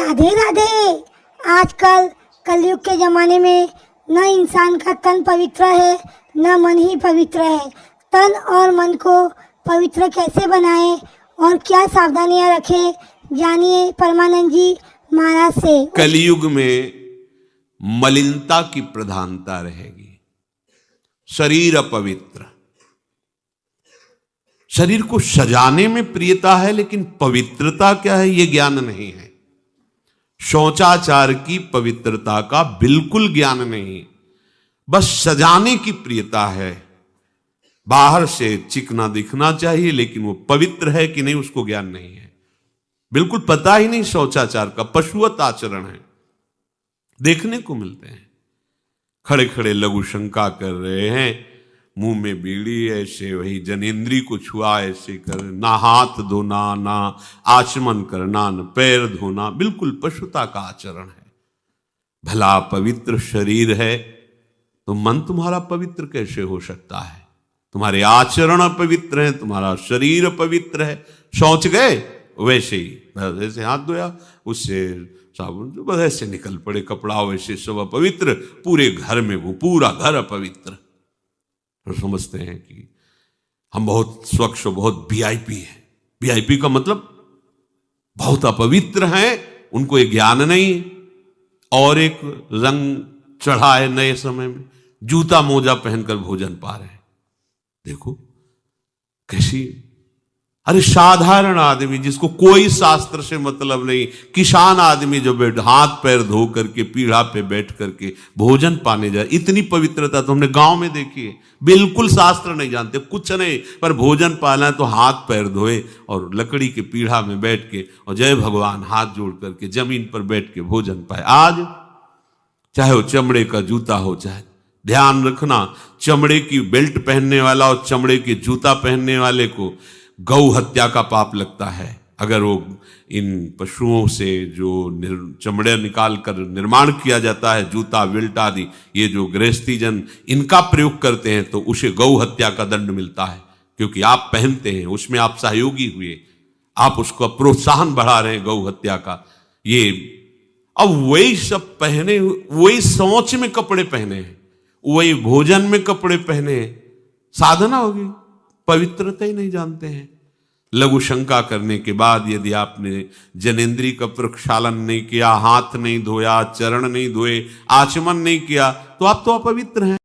राधे राधे। आजकल कलयुग के जमाने में न इंसान का तन पवित्र है न मन ही पवित्र है। तन और मन को पवित्र कैसे बनाए और क्या सावधानियां रखे, जानिए परमानंद जी महाराज से। कलयुग में मलिनता की प्रधानता रहेगी, शरीर अपवित्र। शरीर को सजाने में प्रियता है, लेकिन पवित्रता क्या है ये ज्ञान नहीं है। शौचाचार की पवित्रता का बिल्कुल ज्ञान नहीं, बस सजाने की प्रियता है। बाहर से चिकना दिखना चाहिए, लेकिन वो पवित्र है कि नहीं उसको ज्ञान नहीं है। बिल्कुल पता ही नहीं शौचाचार का, पशुवत आचरण है। देखने को मिलते हैं खड़े खड़े लघु शंका कर रहे हैं, मुंह में बीड़ी ऐसे, वही जनेंद्री को छुआ ऐसे कर, ना हाथ धोना, ना आचमन करना, न पैर धोना, बिल्कुल पशुता का आचरण है। भला पवित्र शरीर है तो मन तुम्हारा पवित्र कैसे हो सकता है? तुम्हारे आचरण अपवित्र हैं, तुम्हारा शरीर अपवित्र है। शौच गए वैसे ही, बस ऐसे हाथ धोया, उससे साबुन बस ऐसे निकल पड़े, कपड़ा वैसे सब अपवित्र, पूरे घर में वो पूरा घर अपवित्र। तो समझते हैं कि हम बहुत स्वच्छ, बहुत वीआईपी हैं। वीआईपी का मतलब बहुत अपवित्र हैं, उनको ये ज्ञान नहीं। और एक रंग चढ़ा है नए समय में, जूता मोजा पहनकर भोजन पा रहे हैं। देखो कैसी, अरे साधारण आदमी जिसको कोई शास्त्र से मतलब नहीं, किसान आदमी जो हाथ पैर धो करके पीढ़ा पे बैठ करके भोजन पाने जाए, इतनी पवित्रता तो हमने गांव में देखी है। बिल्कुल शास्त्र नहीं जानते, कुछ नहीं, पर भोजन पाना है तो हाथ पैर धोए और लकड़ी के पीढ़ा में बैठ के और जय भगवान हाथ जोड़ करके जमीन पर बैठ के भोजन पाए। आज चाहे वो चमड़े का जूता हो, चाहे ध्यान रखना, चमड़े की बेल्ट पहनने वाला और चमड़े के जूता पहनने वाले को गौ हत्या का पाप लगता है। अगर वो इन पशुओं से जो चमड़े निकाल कर निर्माण किया जाता है, जूता बेल्ट आदि, ये जो गृहस्थी जन इनका प्रयोग करते हैं, तो उसे गौ हत्या का दंड मिलता है। क्योंकि आप पहनते हैं, उसमें आप सहयोगी हुए, आप उसको प्रोत्साहन बढ़ा रहे हैं गौ हत्या का। ये अब वही सब पहने, वही सोच में कपड़े पहने हैं, वही भोजन में कपड़े पहने हैं, साधना होगी, पवित्रता ही नहीं जानते हैं। लघु शंका करने के बाद यदि आपने जनेंद्री का प्रक्षालन नहीं किया, हाथ नहीं धोया, चरण नहीं धोए, आचमन नहीं किया, तो आप तो अपवित्र हैं।